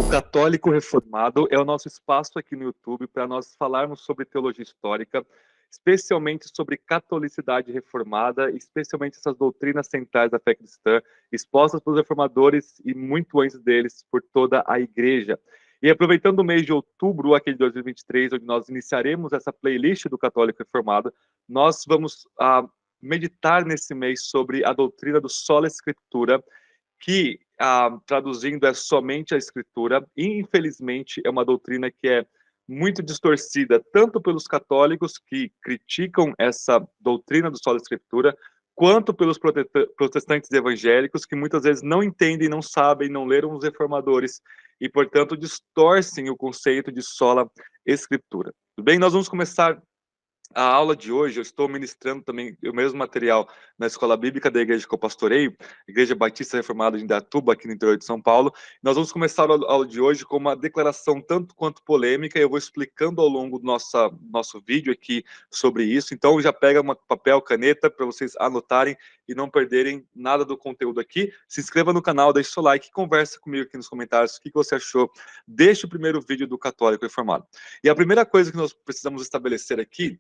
Católico Reformado é o nosso espaço aqui no YouTube para nós falarmos sobre teologia histórica, especialmente sobre catolicidade reformada, especialmente essas doutrinas centrais da fé cristã, expostas pelos reformadores e muito antes deles por toda a igreja. E aproveitando o mês de outubro, aqui de 2023, onde nós iniciaremos essa playlist do Católico Reformado, nós vamos meditar nesse mês sobre a doutrina do sola escritura, que, traduzindo, é somente a Escritura, e infelizmente é uma doutrina que é muito distorcida, tanto pelos católicos que criticam essa doutrina do sola Escritura, quanto pelos protestantes evangélicos, que muitas vezes não entendem, não sabem, não leram os reformadores, e, portanto, distorcem o conceito de sola Escritura. Tudo bem? Nós vamos começar a aula de hoje. Eu estou ministrando também o mesmo material na Escola Bíblica da igreja que eu pastoreio, Igreja Batista Reformada de Indaiatuba, aqui no interior de São Paulo. Nós vamos começar a aula de hoje com uma declaração tanto quanto polêmica, e eu vou explicando ao longo do nosso vídeo aqui sobre isso. Então já pega papel, caneta, para vocês anotarem e não perderem nada do conteúdo aqui. Se inscreva no canal, deixe seu like, conversa comigo aqui nos comentários o que você achou deste primeiro vídeo do Católico Reformado. E a primeira coisa que nós precisamos estabelecer aqui,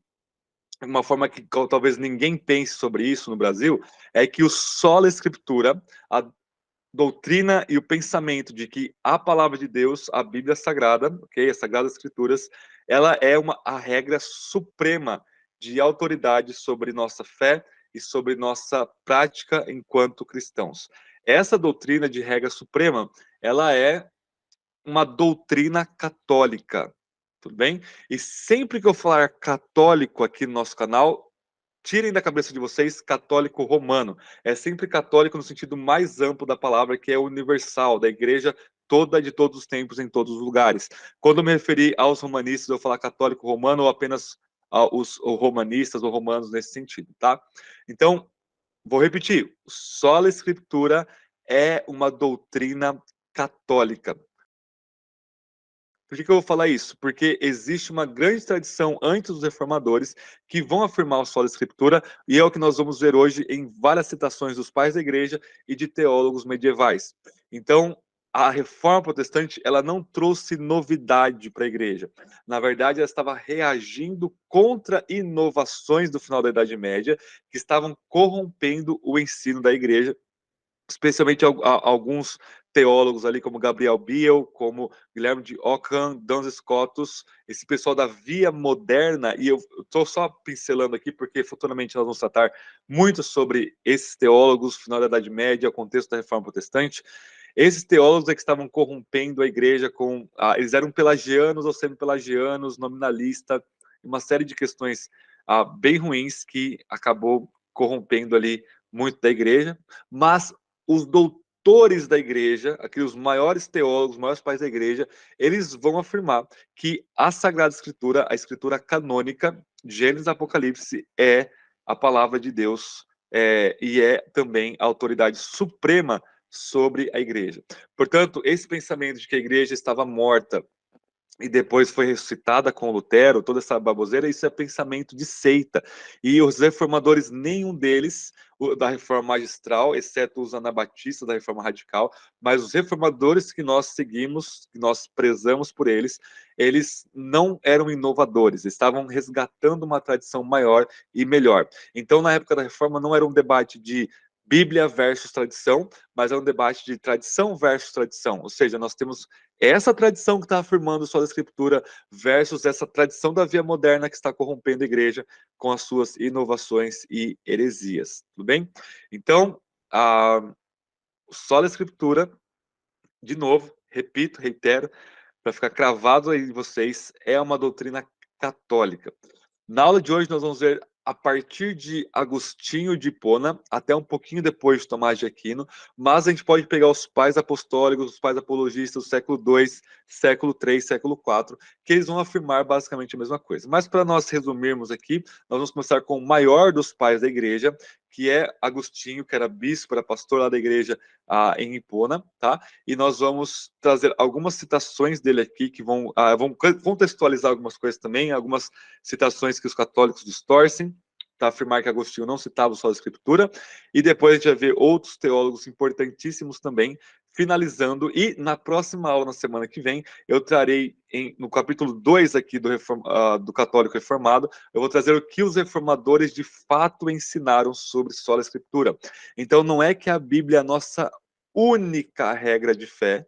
uma forma que talvez ninguém pense sobre isso no Brasil, é que o sola escritura, a doutrina e o pensamento de que a palavra de Deus, a Bíblia Sagrada, ok, as Sagradas Escrituras, ela é a regra suprema de autoridade sobre nossa fé e sobre nossa prática enquanto cristãos. Essa doutrina de regra suprema, ela é uma doutrina católica. Tudo bem? E sempre que eu falar católico aqui no nosso canal, tirem da cabeça de vocês católico romano. É sempre católico no sentido mais amplo da palavra, que é universal, da igreja toda, de todos os tempos, em todos os lugares. Quando eu me referi aos romanistas, eu falar católico romano ou apenas os romanistas ou romanos nesse sentido, tá? Então, vou repetir. Sola Escritura é uma doutrina católica. Por que eu vou falar isso? Porque existe uma grande tradição antes dos reformadores que vão afirmar o sola escritura, e é o que nós vamos ver hoje em várias citações dos pais da igreja e de teólogos medievais. Então, a reforma protestante, ela não trouxe novidade para a igreja. Na verdade, ela estava reagindo contra inovações do final da Idade Média que estavam corrompendo o ensino da igreja, especialmente alguns teólogos ali, como Gabriel Biel, como Guilherme de Ockham, Duns Scotus, esse pessoal da via moderna, e eu estou só pincelando aqui, porque futuramente nós vamos tratar muito sobre esses teólogos, final da Idade Média, o contexto da Reforma Protestante. Esses teólogos é que estavam corrompendo a igreja com... eles eram pelagianos ou semi-pelagianos, nominalista, uma série de questões bem ruins que acabou corrompendo ali muito da igreja, mas os doutores da igreja, aqueles maiores teólogos, os maiores pais da igreja, eles vão afirmar que a Sagrada Escritura, a Escritura canônica, Gênesis e Apocalipse, é a palavra de Deus, e é também a autoridade suprema sobre a igreja. Portanto, esse pensamento de que a igreja estava morta e depois foi ressuscitada com Lutero, toda essa baboseira, isso é pensamento de seita. E os reformadores, nenhum deles, da reforma magistral, exceto os anabatistas da reforma radical, mas os reformadores que nós seguimos, que nós prezamos por eles, eles não eram inovadores, estavam resgatando uma tradição maior e melhor. Então, na época da reforma, não era um debate de Bíblia versus tradição, mas é um debate de tradição versus tradição. Ou seja, nós temos essa tradição que está afirmando só a Escritura versus essa tradição da via moderna que está corrompendo a igreja com as suas inovações e heresias. Tudo bem? Então, só a Escritura, de novo, repito, reitero, para ficar cravado aí em vocês, é uma doutrina católica. Na aula de hoje nós vamos ver a partir de Agostinho de Hipona até um pouquinho depois de Tomás de Aquino, mas a gente pode pegar os pais apostólicos, os pais apologistas do século II, século III, século IV, que eles vão afirmar basicamente a mesma coisa. Mas para nós resumirmos aqui, nós vamos começar com o maior dos pais da igreja, que é Agostinho, que era bispo, era pastor lá da igreja em Hipona, tá? E nós vamos trazer algumas citações dele aqui, que vão contextualizar algumas coisas também, algumas citações que os católicos distorcem, para afirmar que Agostinho não citava só a Escritura, e depois a gente vai ver outros teólogos importantíssimos também finalizando, e na próxima aula, na semana que vem, eu trarei no capítulo 2 aqui do Católico Reformado, eu vou trazer o que os reformadores de fato ensinaram sobre sola escritura. Então não é que a Bíblia é a nossa única regra de fé,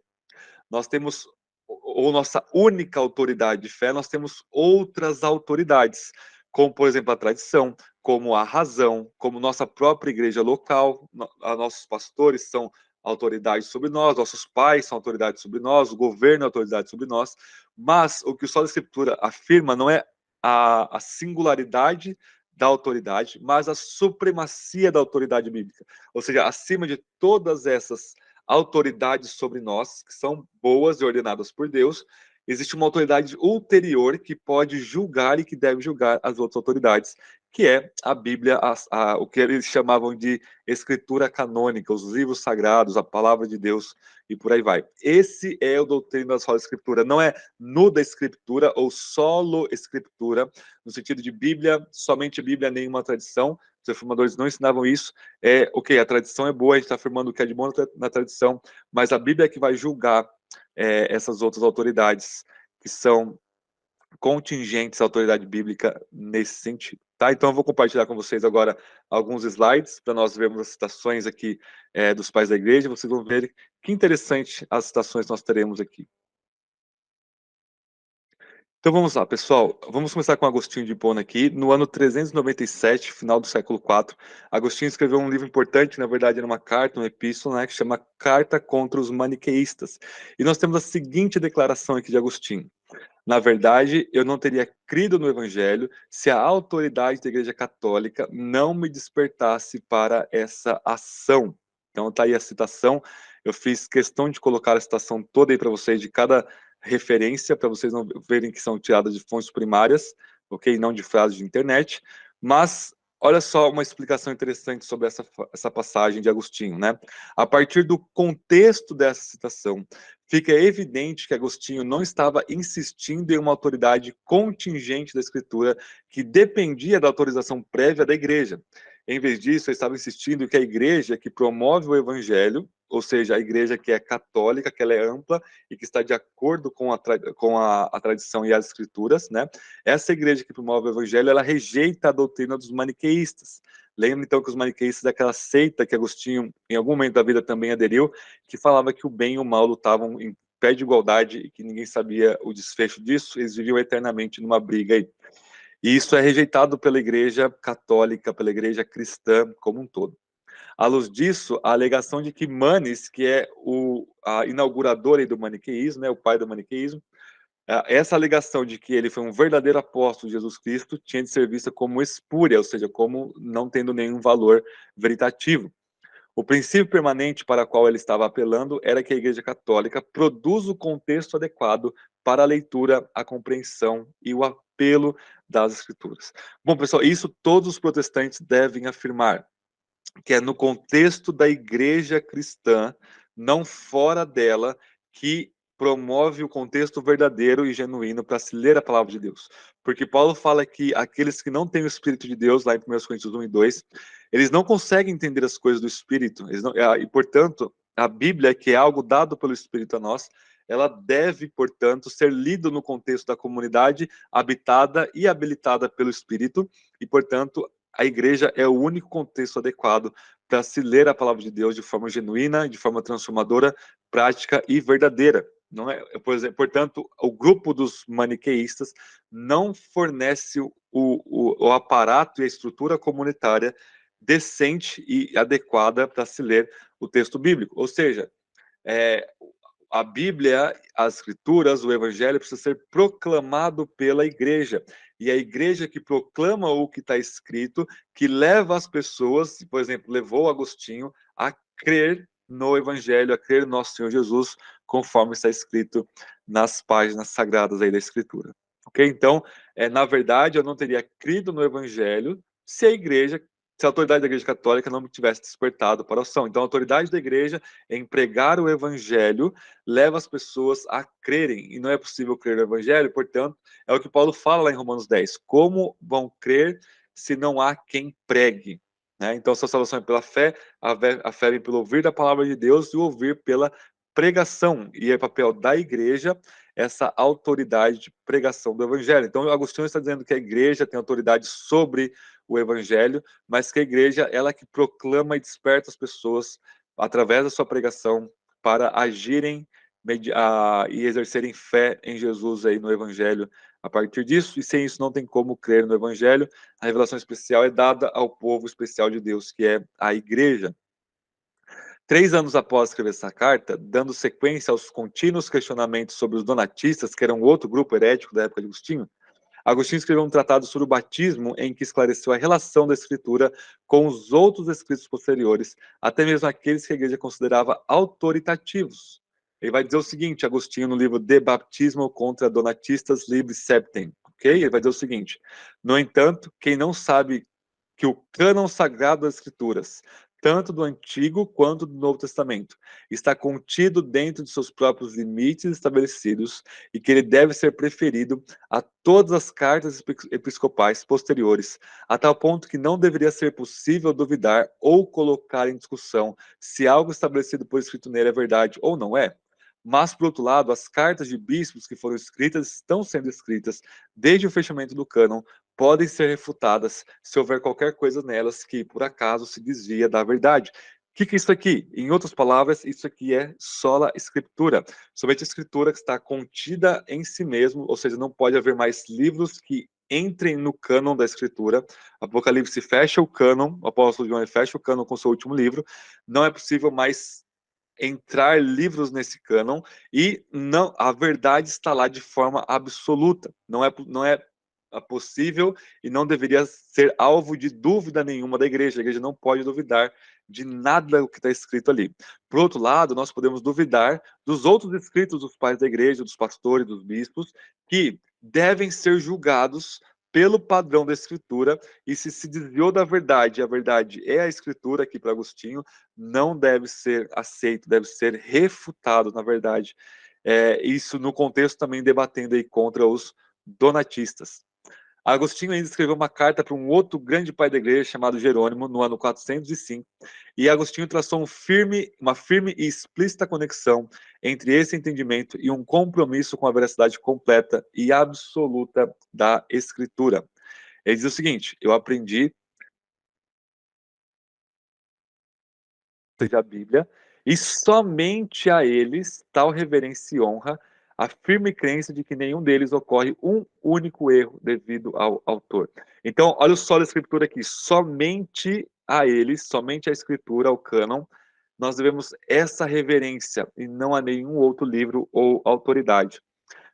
nós temos, ou nossa única autoridade de fé, nós temos outras autoridades, como, por exemplo, a tradição, como a razão, como nossa própria igreja local, nossos pastores são autoridades sobre nós, nossos pais são autoridades sobre nós, o governo é autoridade sobre nós, mas o que o Sola Escritura afirma não é a singularidade da autoridade, mas a supremacia da autoridade bíblica. Ou seja, acima de todas essas autoridades sobre nós, que são boas e ordenadas por Deus, existe uma autoridade ulterior que pode julgar e que deve julgar as outras autoridades, que é a Bíblia, o que eles chamavam de escritura canônica, os livros sagrados, a palavra de Deus e por aí vai. Esse é o doutrina da sola escritura, não é nuda escritura ou solo escritura, no sentido de Bíblia, somente Bíblia, nenhuma tradição. Os reformadores não ensinavam isso. Ok, a tradição é boa, a gente está afirmando o que é de bom na tradição, mas a Bíblia é que vai julgar essas outras autoridades que são contingentes à autoridade bíblica nesse sentido. Tá? Então eu vou compartilhar com vocês agora alguns slides para nós vermos as citações aqui dos pais da igreja. Vocês vão ver que interessante as citações nós teremos aqui. Então vamos lá, pessoal. Vamos começar com Agostinho de Hipona aqui. No ano 397, final do século IV, Agostinho escreveu um livro importante, na verdade era uma carta, uma epístola, né, que chama Carta contra os Maniqueístas. E nós temos a seguinte declaração aqui de Agostinho. Na verdade, eu não teria crido no Evangelho se a autoridade da Igreja Católica não me despertasse para essa ação. Então está aí a citação. Eu fiz questão de colocar a citação toda aí para vocês de cada referência, para vocês não verem que são tiradas de fontes primárias, ok? Não de frases de internet. Mas olha só uma explicação interessante sobre essa passagem de Agostinho, né? A partir do contexto dessa citação, fica evidente que Agostinho não estava insistindo em uma autoridade contingente da Escritura que dependia da autorização prévia da Igreja. Em vez disso, ele estava insistindo que a Igreja que promove o Evangelho, ou seja, a Igreja que é católica, que ela é ampla e que está de acordo com a tradição e as Escrituras, né? Essa Igreja que promove o Evangelho, ela rejeita a doutrina dos maniqueístas. Lembra então que os maniqueístas é aquela seita que Agostinho, em algum momento da vida, também aderiu, que falava que o bem e o mal lutavam em pé de igualdade e que ninguém sabia o desfecho disso, eles viviam eternamente numa briga aí. E isso é rejeitado pela Igreja Católica, pela Igreja Cristã como um todo. À luz disso, a alegação de que Manes, que é a inauguradora do maniqueísmo, né, o pai do maniqueísmo, essa alegação de que ele foi um verdadeiro apóstolo de Jesus Cristo tinha de ser vista como espúria, ou seja, como não tendo nenhum valor veritativo. O princípio permanente para o qual ele estava apelando era que a Igreja Católica produz o contexto adequado para a leitura, a compreensão e o apelo das Escrituras. Bom, pessoal, isso todos os protestantes devem afirmar, que é no contexto da Igreja cristã, não fora dela, que promove o contexto verdadeiro e genuíno para se ler a palavra de Deus. Porque Paulo fala que aqueles que não têm o Espírito de Deus, lá em 1 Coríntios 1 e 2, eles não conseguem entender as coisas do Espírito, e portanto, a Bíblia, que é algo dado pelo Espírito a nós, ela deve, portanto, ser lida no contexto da comunidade habitada e habilitada pelo Espírito, e, portanto, a igreja é o único contexto adequado para se ler a palavra de Deus de forma genuína, de forma transformadora, prática e verdadeira. Não é, por exemplo, portanto, o grupo dos maniqueístas não fornece o aparato e a estrutura comunitária decente e adequada para se ler o texto bíblico. Ou seja, a Bíblia, as Escrituras, o Evangelho precisa ser proclamado pela igreja. E a igreja que proclama o que está escrito, que leva as pessoas, por exemplo, levou Agostinho a crer no Evangelho, a crer no nosso Senhor Jesus, conforme está escrito nas páginas sagradas aí da Escritura. Ok? Então, na verdade, eu não teria crido no Evangelho se a autoridade da Igreja Católica não me tivesse despertado para a ação. Então, a autoridade da Igreja em pregar o Evangelho leva as pessoas a crerem, e não é possível crer no Evangelho, portanto, é o que Paulo fala lá em Romanos 10, como vão crer se não há quem pregue? Né? Então, a sua salvação é pela fé, a fé vem pelo ouvir da palavra de Deus e o ouvir pela pregação, e é papel da igreja essa autoridade de pregação do evangelho. Então, Agostinho está dizendo que a igreja tem autoridade sobre o evangelho, mas que a igreja ela que proclama e desperta as pessoas através da sua pregação para agirem e exercerem fé em Jesus aí no evangelho a partir disso, e sem isso não tem como crer no evangelho. A revelação especial é dada ao povo especial de Deus, que é a igreja. 3 anos após escrever essa carta, dando sequência aos contínuos questionamentos sobre os donatistas, que eram outro grupo herético da época de Agostinho, Agostinho escreveu um tratado sobre o batismo em que esclareceu a relação da escritura com os outros escritos posteriores, até mesmo aqueles que a igreja considerava autoritativos. Ele vai dizer o seguinte, Agostinho, no livro De Baptismo contra Donatistas Libri Septem, ok? Ele vai dizer o seguinte, no entanto, quem não sabe que o cânon sagrado das escrituras, tanto do Antigo quanto do Novo Testamento, está contido dentro de seus próprios limites estabelecidos e que ele deve ser preferido a todas as cartas episcopais posteriores, a tal ponto que não deveria ser possível duvidar ou colocar em discussão se algo estabelecido por escrito nele é verdade ou não é. Mas, por outro lado, as cartas de bispos que foram escritas estão sendo escritas desde o fechamento do cânon podem ser refutadas se houver qualquer coisa nelas que, por acaso, se desvia da verdade. O que é isso aqui? Em outras palavras, isso aqui é sola escritura. Somente a escritura que está contida em si mesmo, ou seja, não pode haver mais livros que entrem no cânon da escritura. Apocalipse fecha o cânon, o apóstolo João fecha o cânon com o seu último livro. Não é possível mais entrar livros nesse cânon e não, a verdade está lá de forma absoluta. Não é possível e não deveria ser alvo de dúvida nenhuma da igreja. A igreja não pode duvidar de nada o que está escrito ali. Por outro lado, nós podemos duvidar dos outros escritos dos pais da igreja, dos pastores, dos bispos, que devem ser julgados pelo padrão da escritura, e se desviou da verdade, a verdade é a escritura, aqui para Agostinho, não deve ser aceito, deve ser refutado, na verdade. Isso no contexto também debatendo aí contra os donatistas. Agostinho ainda escreveu uma carta para um outro grande pai da igreja chamado Jerônimo, no ano 405, e Agostinho traçou uma firme e explícita conexão entre esse entendimento e um compromisso com a veracidade completa e absoluta da Escritura. Ele diz o seguinte, eu aprendi a Bíblia, e somente a eles tal reverência e honra, a firme crença de que nenhum deles ocorre um único erro devido ao autor. Então, olha só a escritura aqui, somente a eles, somente a escritura, ao cânon, nós devemos essa reverência e não a nenhum outro livro ou autoridade.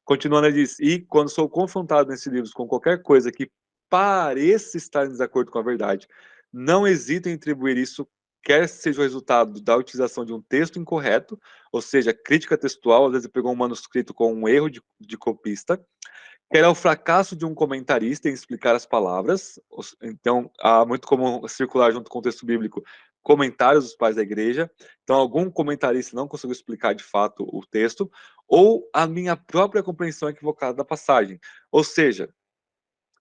Continuando, ele diz, e quando sou confrontado nesses livros com qualquer coisa que pareça estar em desacordo com a verdade, não hesito em atribuir isso, quer seja o resultado da utilização de um texto incorreto, ou seja, crítica textual, às vezes pegou um manuscrito com um erro de copista, quer ao fracasso de um comentarista em explicar as palavras. Então, há muito comum circular junto com o texto bíblico comentários dos pais da igreja. Então, algum comentarista não conseguiu explicar de fato o texto, ou a minha própria compreensão equivocada da passagem. Ou seja,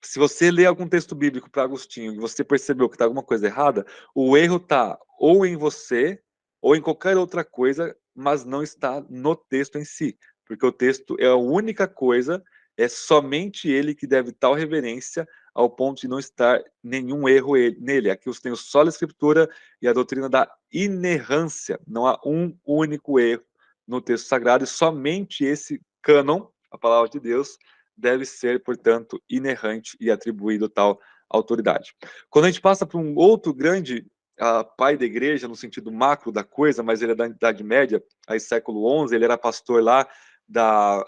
se você lê algum texto bíblico para Agostinho e você percebeu que está alguma coisa errada, o erro está ou em você ou em qualquer outra coisa, mas não está no texto em si, porque o texto é a única coisa, é somente ele que deve tal reverência ao ponto de não estar nenhum erro nele. Aqui eu tenho só a escritura e a doutrina da inerrância, não há um único erro no texto sagrado e somente esse cânon, a palavra de Deus, deve ser, portanto, inerrante e atribuído tal autoridade. Quando a gente passa para um outro grande pai da igreja, no sentido macro da coisa, mas ele é da Idade Média, aí século XI, ele era pastor lá da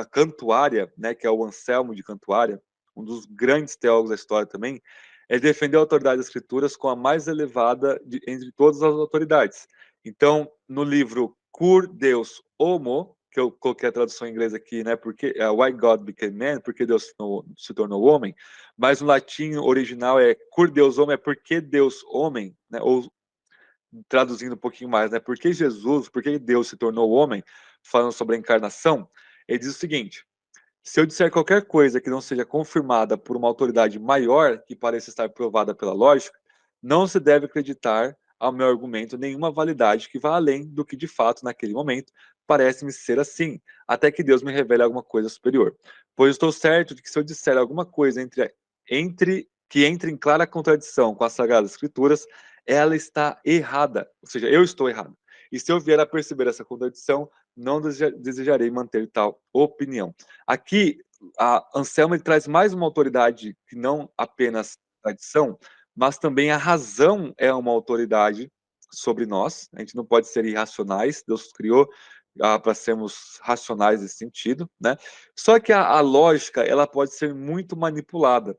Cantuária, né, que é o Anselmo de Cantuária, um dos grandes teólogos da história também. Ele defendeu a autoridade das escrituras com a mais elevada entre todas as autoridades. Então, no livro Cur Deus Homo, que eu coloquei a tradução em inglês aqui, né? Porque Why God Became Man, porque Deus se tornou homem, mas no latim original é Cur Deus Homem, é porque Deus homem, né? Ou traduzindo um pouquinho mais, né? Porque Jesus, porque Deus se tornou homem, falando sobre a encarnação, ele diz o seguinte: se eu disser qualquer coisa que não seja confirmada por uma autoridade maior, que pareça estar provada pela lógica, não se deve acreditar ao meu argumento nenhuma validade que vá além do que de fato, naquele momento, parece-me ser assim, até que Deus me revele alguma coisa superior. Pois estou certo de que se eu disser alguma coisa que entre em clara contradição com as Sagradas Escrituras, ela está errada, ou seja, eu estou errado. E se eu vier a perceber essa contradição, não desejarei manter tal opinião. Aqui, a Anselmo ele traz mais uma autoridade que não apenas tradição, mas também a razão é uma autoridade sobre nós. A gente não pode ser irracionais. Deus criou para sermos racionais nesse sentido, né? Só que a lógica ela pode ser muito manipulada.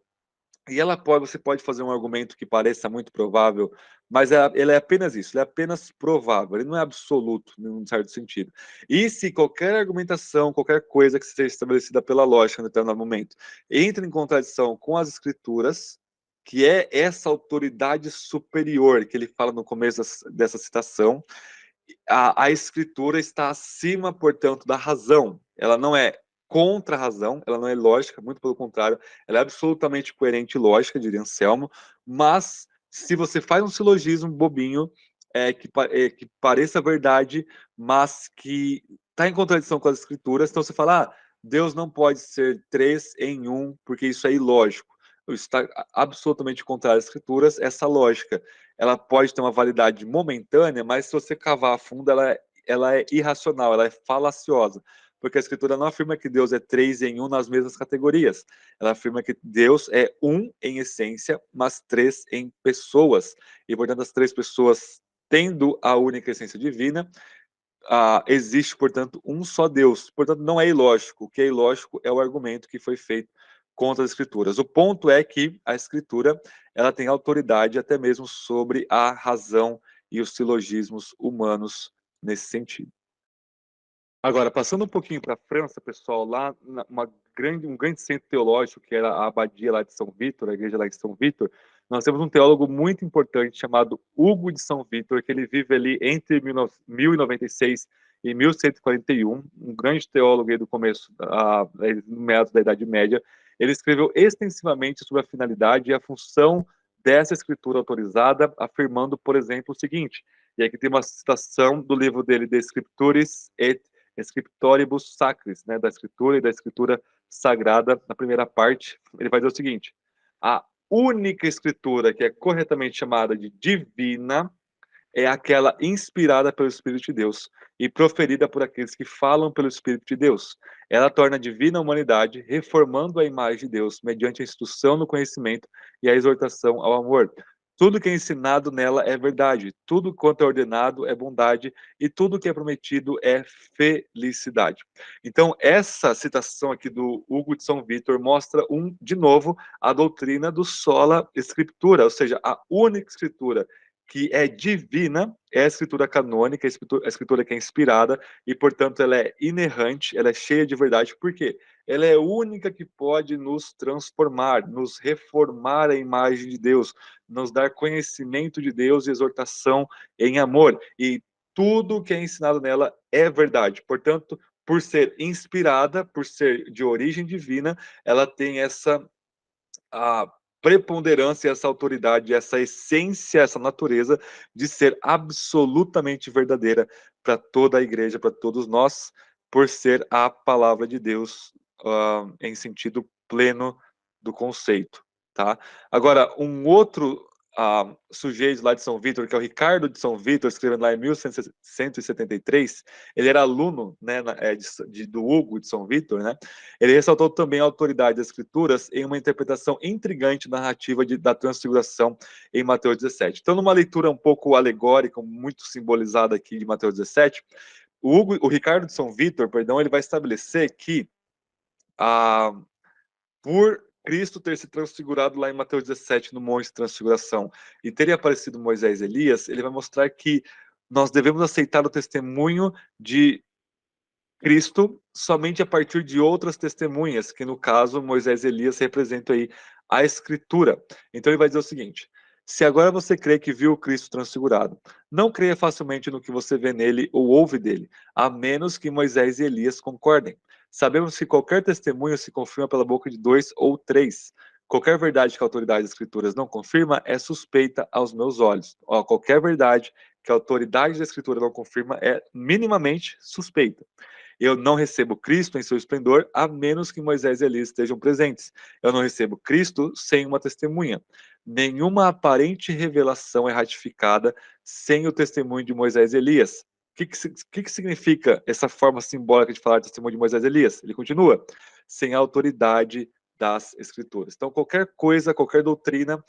E você pode fazer um argumento que pareça muito provável, mas ele é apenas isso, ele é apenas provável, ele não é absoluto, num certo sentido. E se qualquer argumentação, qualquer coisa que seja estabelecida pela lógica no determinado momento, entra em contradição com as escrituras, que é essa autoridade superior que ele fala no começo dessa citação, a escritura está acima, portanto, da razão. Ela não é contra a razão, ela não é lógica, muito pelo contrário, ela é absolutamente coerente e lógica, diria Anselmo, mas se você faz um silogismo bobinho, que pareça verdade, mas que está em contradição com as escrituras, então você fala, Deus não pode ser três em um, porque isso é ilógico. Isso está absolutamente contrário às escrituras, essa lógica ela pode ter uma validade momentânea, mas se você cavar a fundo, ela é irracional, ela é falaciosa, porque a Escritura não afirma que Deus é três em um nas mesmas categorias. Ela afirma que Deus é um em essência, mas três em pessoas. E, portanto, as três pessoas tendo a única essência divina, existe, portanto, um só Deus. Portanto, não é ilógico. O que é ilógico é o argumento que foi feito contra as escrituras. O ponto é que a escritura ela tem autoridade até mesmo sobre a razão e os silogismos humanos nesse sentido. Agora, passando um pouquinho para a França, pessoal, lá um grande centro teológico, que era a abadia lá de São Vítor, a igreja lá de São Vítor, nós temos um teólogo muito importante chamado Hugo de São Vítor, que ele vive ali entre 1096 e 1141, um grande teólogo aí do começo, no meados da Idade Média. Ele escreveu extensivamente sobre a finalidade e a função dessa escritura autorizada, afirmando, por exemplo, o seguinte, e aqui tem uma citação do livro dele, De Scripturis et Scriptoribus Sacris, né, da escritura e da escritura sagrada, na primeira parte, ele vai dizer o seguinte: a única escritura que é corretamente chamada de divina é aquela inspirada pelo Espírito de Deus e proferida por aqueles que falam pelo Espírito de Deus. Ela torna divina a humanidade, reformando a imagem de Deus mediante a instrução no conhecimento e a exortação ao amor. Tudo que é ensinado nela é verdade, tudo quanto é ordenado é bondade, e tudo que é prometido é felicidade. Então, essa citação aqui do Hugo de São Vítor mostra, de novo, a doutrina do sola scriptura, ou seja, a única escritura que é divina, é a escritura canônica, a escritura que é inspirada, e, portanto, ela é inerrante, ela é cheia de verdade. Por quê? Ela é a única que pode nos transformar, nos reformar a imagem de Deus, nos dar conhecimento de Deus e exortação em amor. E tudo que é ensinado nela é verdade. Portanto, por ser inspirada, por ser de origem divina, ela tem a preponderância, essa autoridade, essa essência, essa natureza de ser absolutamente verdadeira para toda a igreja, para todos nós, por ser a palavra de Deus em sentido pleno do conceito, tá? Agora, um outro sujeito lá de São Vítor, que é o Ricardo de São Vítor, escrevendo lá em 1173, ele era aluno, né, do Hugo de São Vítor, né? Ele ressaltou também a autoridade das escrituras em uma interpretação intrigante narrativa da transfiguração em Mateus 17. Então, numa leitura um pouco alegórica, muito simbolizada aqui de Mateus 17, o Ricardo de São Vítor, perdão, ele vai estabelecer que por Cristo ter se transfigurado lá em Mateus 17, no Monte de Transfiguração, e teria aparecido Moisés e Elias, ele vai mostrar que nós devemos aceitar o testemunho de Cristo somente a partir de outras testemunhas, que no caso Moisés e Elias representam aí a Escritura. Então ele vai dizer o seguinte: se agora você crê que viu o Cristo transfigurado, não creia facilmente no que você vê nele ou ouve dele, a menos que Moisés e Elias concordem. Sabemos que qualquer testemunho se confirma pela boca de dois ou três. Qualquer verdade que a autoridade das escrituras não confirma é suspeita aos meus olhos. Ó, qualquer verdade que a autoridade da escritura não confirma é minimamente suspeita. Eu não recebo Cristo em seu esplendor, a menos que Moisés e Elias estejam presentes. Eu não recebo Cristo sem uma testemunha. Nenhuma aparente revelação é ratificada sem o testemunho de Moisés e Elias. O que significa essa forma simbólica de falar de testemunho de Moisés e Elias? Ele continua, sem a autoridade das Escrituras. Então, qualquer coisa, qualquer doutrina,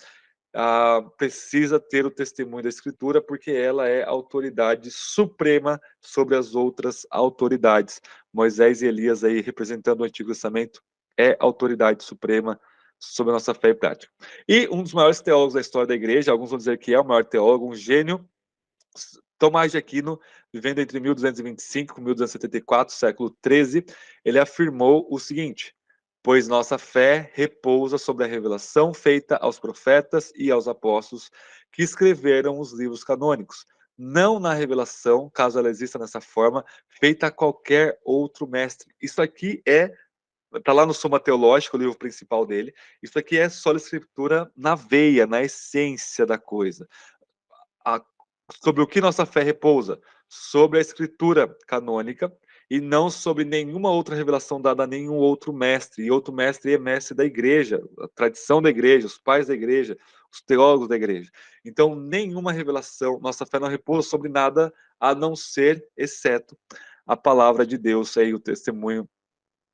precisa ter o testemunho da Escritura, porque ela é a autoridade suprema sobre as outras autoridades. Moisés e Elias, aí, representando o Antigo Testamento, é a autoridade suprema sobre a nossa fé e prática. E um dos maiores teólogos da história da igreja, alguns vão dizer que é o maior teólogo, um gênio, Tomás de Aquino, vivendo entre 1225 e 1274, século XIII, ele afirmou o seguinte: pois nossa fé repousa sobre a revelação feita aos profetas e aos apóstolos que escreveram os livros canônicos, não na revelação, caso ela exista nessa forma, feita a qualquer outro mestre. Isso aqui está lá no Soma Teológico, o livro principal dele. Isso aqui é só a escritura na veia, na essência da coisa. Sobre o que nossa fé repousa? Sobre a escritura canônica e não sobre nenhuma outra revelação dada a nenhum outro mestre. E outro mestre é mestre da igreja, a tradição da igreja, os pais da igreja, os teólogos da igreja. Então, nenhuma revelação, nossa fé não repousa sobre nada a não ser, exceto a palavra de Deus, aí o testemunho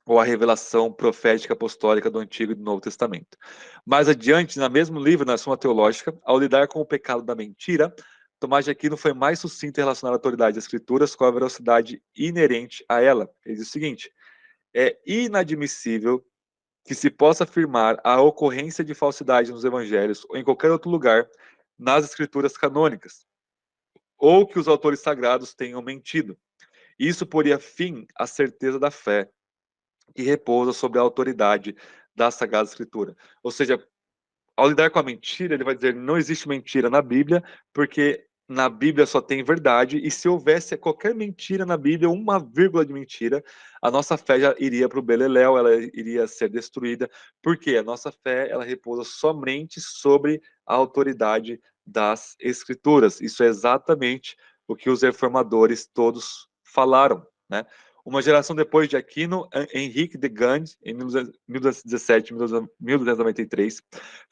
ou a revelação profética apostólica do Antigo e do Novo Testamento. Mais adiante, no mesmo livro, na Suma Teológica, ao lidar com o pecado da mentira, Tomás de Aquino foi mais sucinto em relacionar a autoridade das Escrituras com a velocidade inerente a ela. Ele diz o seguinte: é inadmissível que se possa afirmar a ocorrência de falsidade nos evangelhos ou em qualquer outro lugar nas escrituras canônicas, ou que os autores sagrados tenham mentido. Isso poria fim à certeza da fé, que repousa sobre a autoridade da Sagrada Escritura. Ou seja, ao lidar com a mentira, ele vai dizer não existe mentira na Bíblia, porque na Bíblia só tem verdade, e se houvesse qualquer mentira na Bíblia, uma vírgula de mentira, a nossa fé já iria para o beleléu, ela iria ser destruída, porque a nossa fé ela repousa somente sobre a autoridade das Escrituras. Isso é exatamente o que os reformadores todos falaram, né? Uma geração depois de Aquino, Henrique de Gand, em 1217 e 1293,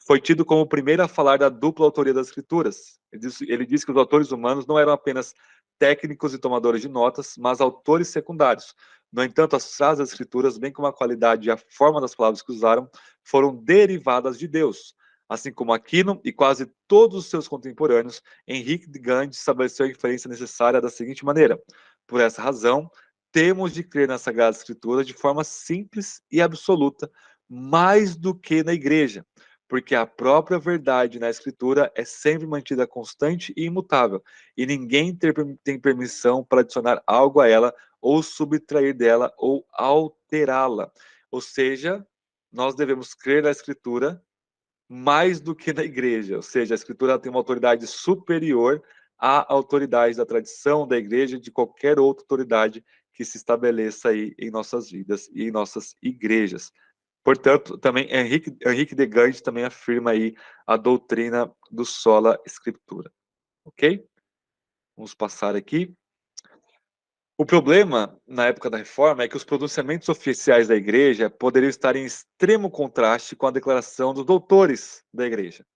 foi tido como o primeiro a falar da dupla autoria das escrituras. Ele disse que os autores humanos não eram apenas técnicos e tomadores de notas, mas autores secundários. No entanto, as frases das escrituras, bem como a qualidade e a forma das palavras que usaram, foram derivadas de Deus. Assim como Aquino e quase todos os seus contemporâneos, Henrique de Gand estabeleceu a inferência necessária da seguinte maneira: por essa razão, temos de crer na Sagrada Escritura de forma simples e absoluta, mais do que na igreja, porque a própria verdade na Escritura é sempre mantida constante e imutável, e ninguém tem permissão para adicionar algo a ela, ou subtrair dela, ou alterá-la. Ou seja, nós devemos crer na Escritura mais do que na igreja, ou seja, a Escritura tem uma autoridade superior à autoridade da tradição, da igreja, de qualquer outra autoridade que se estabeleça aí em nossas vidas e em nossas igrejas. Portanto, também Henrique de Gand também afirma aí a doutrina do sola scriptura. Ok? Vamos passar aqui. O problema, na época da reforma, é que os pronunciamentos oficiais da igreja poderiam estar em extremo contraste com a declaração dos doutores da igreja.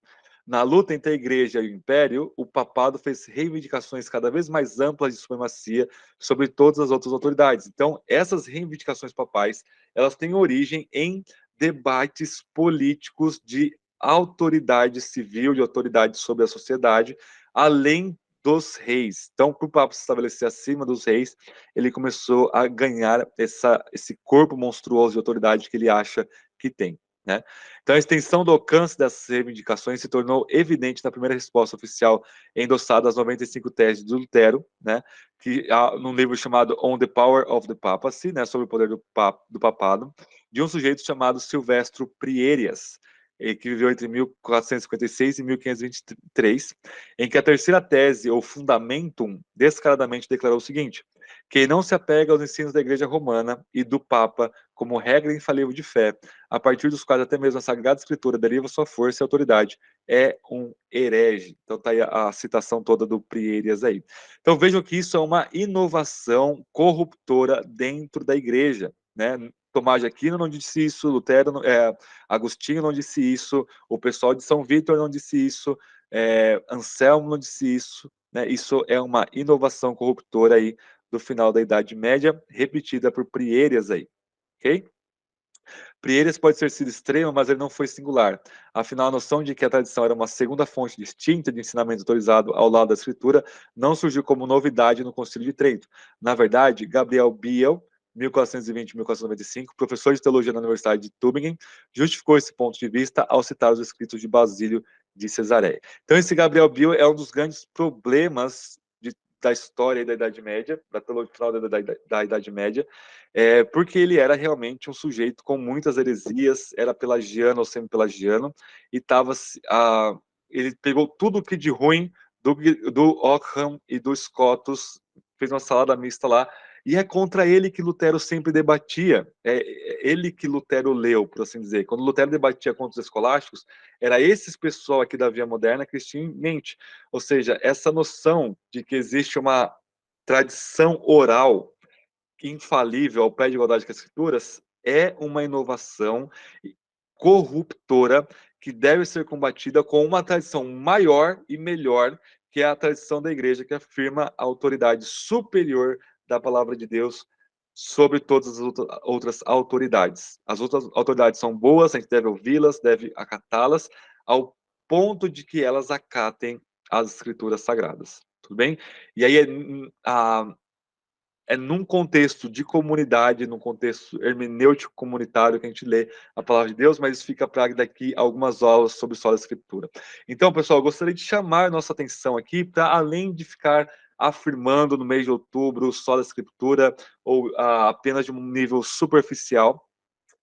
Na luta entre a igreja e o império, o papado fez reivindicações cada vez mais amplas de supremacia sobre todas as outras autoridades. Então, essas reivindicações papais, elas têm origem em debates políticos de autoridade civil, de autoridade sobre a sociedade, além dos reis. Então, para o Papa se estabelecer acima dos reis, ele começou a ganhar esse corpo monstruoso de autoridade que ele acha que tem, né? Então, a extensão do alcance dessas reivindicações se tornou evidente na primeira resposta oficial endossada às 95 teses de Lutero, né, que num livro chamado On the Power of the Papacy, né, sobre o poder do papado, de um sujeito chamado Silvestro Prierias, que viveu entre 1456 e 1523, em que a terceira tese, ou Fundamentum, descaradamente declarou o seguinte: quem não se apega aos ensinos da Igreja Romana e do Papa como regra infalível de fé, a partir dos quais até mesmo a Sagrada Escritura deriva sua força e autoridade, é um herege. Então tá aí a citação toda do Prierias aí. Então vejam que isso é uma inovação corruptora dentro da igreja, né? Tomás de Aquino não disse isso, Agostinho não disse isso, o pessoal de São Vítor não disse isso, Anselmo não disse isso, né? Isso é uma inovação corruptora aí do final da Idade Média, repetida por Prierias aí, ok? Prierias pode ter sido extremo, mas ele não foi singular. Afinal, a noção de que a tradição era uma segunda fonte distinta de ensinamento autorizado ao lado da escritura não surgiu como novidade no Concílio de Trento. Na verdade, Gabriel Biel, 1420-1495, professor de teologia na Universidade de Tübingen, justificou esse ponto de vista ao citar os escritos de Basílio de Cesareia. Então, esse Gabriel Biel é um dos grandes problemas da história da Idade Média, da teologia final da Idade Média, porque ele era realmente um sujeito com muitas heresias, era pelagiano ou semi-pelagiano, e ele pegou tudo o que de ruim do Ockham e do Scotus, fez uma salada mista lá, e é contra ele que Lutero sempre debatia, ele que Lutero leu, por assim dizer. Quando Lutero debatia contra os escolásticos, era esses pessoal aqui da Via Moderna que tinham em mente. Ou seja, essa noção de que existe uma tradição oral infalível ao pé de igualdade com as escrituras é uma inovação corruptora que deve ser combatida com uma tradição maior e melhor, que é a tradição da igreja, que afirma a autoridade superior da palavra de Deus sobre todas as outras autoridades. As outras autoridades são boas, a gente deve ouvi-las, deve acatá-las, ao ponto de que elas acatem as escrituras sagradas. Tudo bem? E aí é num contexto de comunidade, num contexto hermenêutico comunitário que a gente lê a palavra de Deus, mas isso fica para daqui algumas aulas sobre sola escritura. Então, pessoal, eu gostaria de chamar nossa atenção aqui para, além de ficar afirmando no mês de outubro sola escritura, ou apenas de um nível superficial,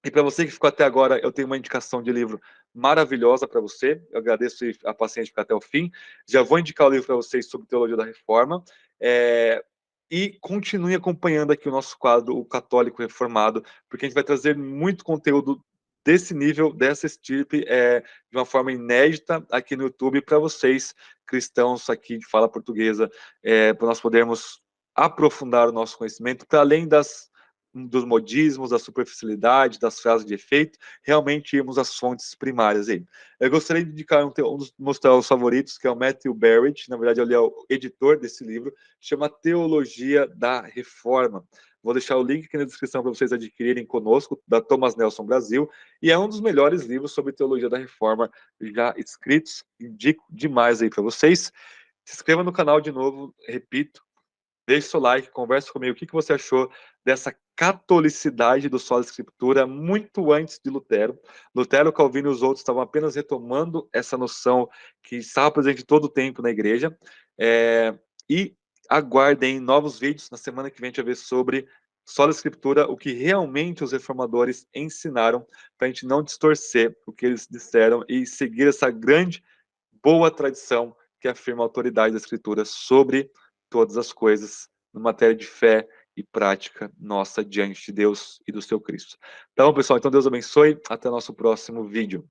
e para você que ficou até agora, eu tenho uma indicação de livro maravilhosa para você. Eu agradeço a paciência de ficar até o fim. Já vou indicar o livro para vocês sobre Teologia da Reforma. E continue acompanhando aqui o nosso quadro, o Católico Reformado, porque a gente vai trazer muito conteúdo desse nível, dessa estirpe, de uma forma inédita aqui no YouTube para vocês, cristãos aqui de fala portuguesa, para nós podermos aprofundar o nosso conhecimento, para além dos modismos, da superficialidade, das frases de efeito, realmente irmos às fontes primárias aí. Eu gostaria de indicar um dos meus teólogos favoritos, que é o Matthew Barrett. Na verdade, ele é o editor desse livro, chama Teologia da Reforma. Vou deixar o link aqui na descrição para vocês adquirirem conosco, da Thomas Nelson Brasil, e é um dos melhores livros sobre teologia da reforma já escritos. Indico demais aí para vocês. Se inscreva no canal de novo, repito, deixe seu like, converse comigo, o que você achou dessa catolicidade do sola escritura muito antes de Lutero. Lutero, Calvino e os outros estavam apenas retomando essa noção que estava presente todo o tempo na igreja. E aguardem novos vídeos. Na semana que vem a gente vai ver sobre sola escritura, o que realmente os reformadores ensinaram, para a gente não distorcer o que eles disseram e seguir essa grande, boa tradição que afirma a autoridade da escritura sobre todas as coisas, na matéria de fé e prática nossa diante de Deus e do seu Cristo. Então, pessoal, então Deus abençoe. Até o nosso próximo vídeo.